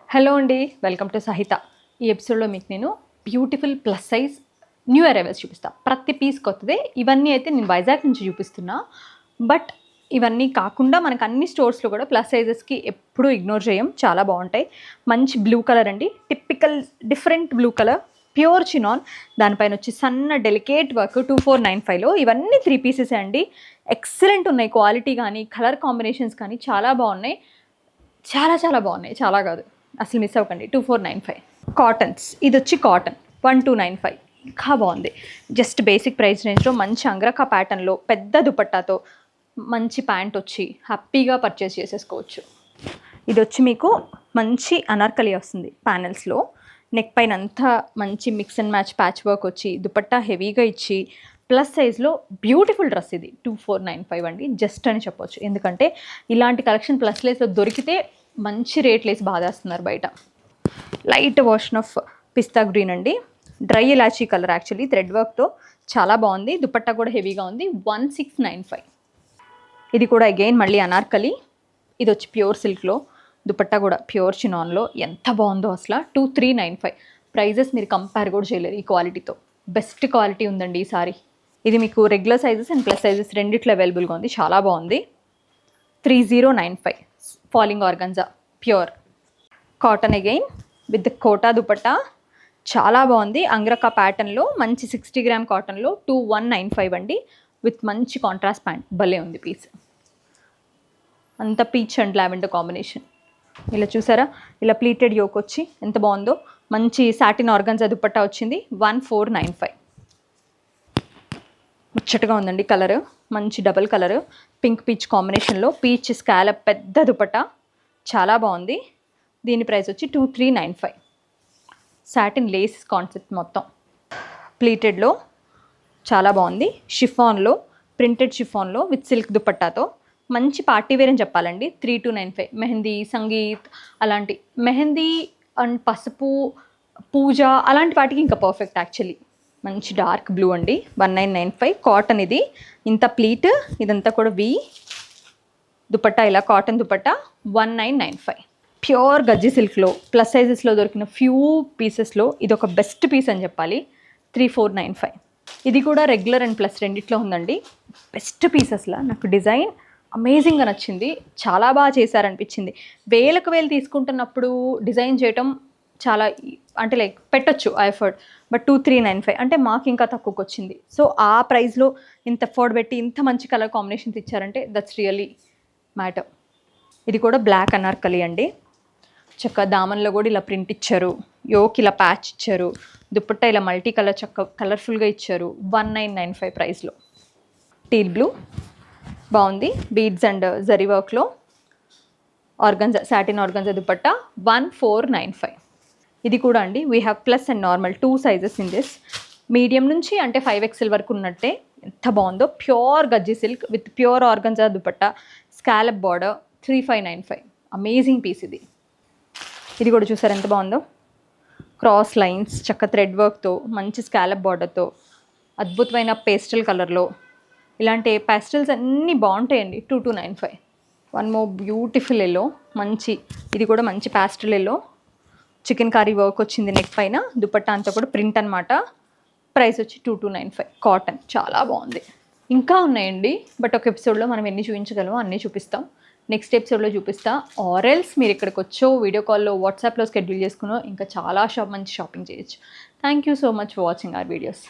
Hello అండి, welcome to సహిత. ఈ ఎపిసోడ్లో మీకు నేను beautiful plus size new arrivals చూపిస్తాను. ప్రతి పీస్ కొత్తదే. ఇవన్నీ అయితే నేను వైజాగ్ నుంచి చూపిస్తున్నా. బట్ ఇవన్నీ కాకుండా మనకు అన్ని స్టోర్స్లో కూడా ప్లస్ సైజెస్కి ఎప్పుడూ ఇగ్నోర్ చేయం, చాలా బాగుంటాయి. మంచి బ్లూ కలర్ అండి, typical different blue colour, pure chinon. దానిపైన వచ్చి సన్న డెలికేట్ వర్క్ 2495లో. ఇవన్నీ 3 పీసెస్ అండి. ఎక్సలెంట్ ఉన్నాయి, క్వాలిటీ కానీ కలర్ కాంబినేషన్స్ కానీ చాలా బాగున్నాయి. చాలా బాగున్నాయి, చాలా కాదు, అసలు మిస్ అవ్వకండి. 2495 కాటన్స్. ఇది వచ్చి కాటన్ 1295, ఇంకా బాగుంది. జస్ట్ బేసిక్ ప్రైస్ రేంజ్లో మంచి అంగ్రకా ప్యాటర్న్లో పెద్ద దుపట్టాతో మంచి ప్యాంట్ వచ్చి హ్యాపీగా పర్చేస్ చేసేసుకోవచ్చు. ఇది వచ్చి మీకు మంచి అనార్కలి వస్తుంది ప్యానెల్స్లో. నెక్ పైన అంతా మంచి mix and match patch work వచ్చి దుపట్టా హెవీగా ఇచ్చి ప్లస్ సైజ్లో బ్యూటిఫుల్ డ్రెస్. ఇది 2495 అండి, జస్ట్ అని చెప్పొచ్చు. ఎందుకంటే ఇలాంటి కలెక్షన్ ప్లస్ సైజ్లో దొరికితే మంచి రేట్లు వేసి బాధేస్తున్నారు బయట. Light version of pista green అండి, డ్రై ఇలాచీ కలర్, యాక్చువల్లీ థ్రెడ్ వర్క్తో చాలా బాగుంది. దుపట్టా కూడా హెవీగా ఉంది. 1695. ఇది కూడా అగైన్ మళ్ళీ అనార్కలి. ఇది వచ్చి ప్యూర్ సిల్క్లో, దుపట్టా కూడా ప్యూర్ చినాన్లో. ఎంత బాగుందో అసలు. 2395. ప్రైజెస్ మీరు కంపేర్ కూడా చేయలేరు ఈ క్వాలిటీతో. బెస్ట్ క్వాలిటీ ఉందండి ఈ సారీ. ఇది మీకు regular sizes and plus sizes రెండిట్లో అవైలబుల్గా ఉంది, చాలా బాగుంది. 3095 falling organza pure cotton again with Kota dupatta, చాలా బాగుంది. అంగ్రకా ప్యాటర్న్లో మంచి 60 గ్రామ్ కాటన్లో 2195 అండి, విత్ మంచి కాంట్రాస్ట్ ప్యాంట్. భలే ఉంది పీస్. అంత పీచ్ అండ్ లావెండర్ కాంబినేషన్. ఇలా చూసారా, ఇలా ప్లీటెడ్ యోక్ వచ్చి ఎంత బాగుందో. మంచి సాటిన్ ఆర్గన్జా దుపట్టా వచ్చింది. 1495. ముచ్చటగా ఉందండి కలర్, మంచి డబల్ కలర్ పింక్ పీచ్ కాంబినేషన్లో. పీచ్ స్కాలప్ పెద్ద దుపట్టా, చాలా బాగుంది. దీని ప్రైస్ వచ్చి 2395. సాటిన్ లేస్ కాన్సెప్ట్ మొత్తం ప్లీటెడ్లో, చాలా బాగుంది. షిఫాన్లో, ప్రింటెడ్ షిఫాన్లో విత్ సిల్క్ దుపట్టాతో మంచి పార్టీ వేర్ అని చెప్పాలండి. 3295. మెహందీ, సంగీత్, అలాంటి మెహందీ అండ్ పసుపు, పూజ అలాంటి వాటికి ఇంకా పర్ఫెక్ట్ యాక్చువల్లీ. మంచి డార్క్ బ్లూ అండి. 1995 కాటన్. ఇది ఇంత ప్లీట్, ఇదంతా కూడా వి దుపట్టా, ఇలా కాటన్ దుపట్టా. 1995 ప్యూర్ గజ్జి సిల్క్లో ప్లస్ సైజెస్లో దొరికిన ఫ్యూ పీసెస్లో ఇది ఒక బెస్ట్ పీస్ అని చెప్పాలి. 3495. ఇది కూడా రెగ్యులర్ అండ్ ప్లస్ రెండిట్లో ఉందండి. బెస్ట్ పీసెస్లా నాకు డిజైన్ అమేజింగ్గా నచ్చింది, చాలా బాగా చేశారనిపించింది. వేలకు వేలు తీసుకుంటున్నప్పుడు డిజైన్ చేయటం చాలా అంటే లైక్ పెట్టచ్చు ఆ ఎఫర్ట్. బట్ 2395 అంటే మాకు ఇంకా తక్కువకి వచ్చింది. సో ఆ ప్రైస్లో ఇంత ఎఫర్ట్ పెట్టి ఇంత మంచి కలర్ కాంబినేషన్స్ ఇచ్చారంటే దట్స్ రియలీ మ్యాటర్. ఇది కూడా బ్లాక్ అనార్కలి అండి. చక్క దామన్లో కూడా ఇలా ప్రింట్ ఇచ్చారు, యోక్ ఇలా ప్యాచ్ ఇచ్చారు, దుపట్టా ఇలా మల్టీ కలర్ చక్క కలర్ఫుల్గా ఇచ్చారు. 1995 ప్రైస్లో. టీల్ బ్లూ బాగుంది, బీడ్స్ అండ్ జరీ వర్క్లో. Organza, satin organza dupatta. 1495. ఇది కూడా అండి we have plus and normal 2 sizes in this. Medium నుంచి అంటే 5XL వరకు ఉన్నట్టే. ఎంత బాగుందో, pure gaji silk with pure organza dupatta, scallop border. 3595. Amazing piece ఇది. ఇది కూడా చూసారు ఎంత బాగుందో. క్రాస్ లైన్స్, చక్క థ్రెడ్ వర్క్తో, మంచి స్కాలప్ బార్డర్తో, అద్భుతమైన పేస్టల్ కలర్లో. ఇలాంటి పేస్టల్స్ అన్నీ బాగుంటాయండి. 2295. వన్ మోర్ బ్యూటిఫుల్ ఎల్లో, మంచి, ఇది కూడా మంచి pastel yellow. Chicken curry work వచ్చింది నెక్ పైన. దుపట్టా అంతా కూడా ప్రింట్ అనమాట. ప్రైస్ వచ్చి 2295. కాటన్, చాలా బాగుంది. ఇంకా ఉన్నాయండి, బట్ ఒక ఎపిసోడ్లో మనం ఎన్ని చూపించగలమో అన్నీ చూపిస్తాం. నెక్స్ట్ ఎపిసోడ్లో చూపిస్తా. ఆర్ఎల్స్ మీరు ఇక్కడికి వచ్చో వీడియో కాల్లో, వాట్సాప్లో షెడ్యూల్ చేసుకున్నో ఇంకా చాలా మంచి షాపింగ్ చేయొచ్చు. Thank you so much for watching our videos.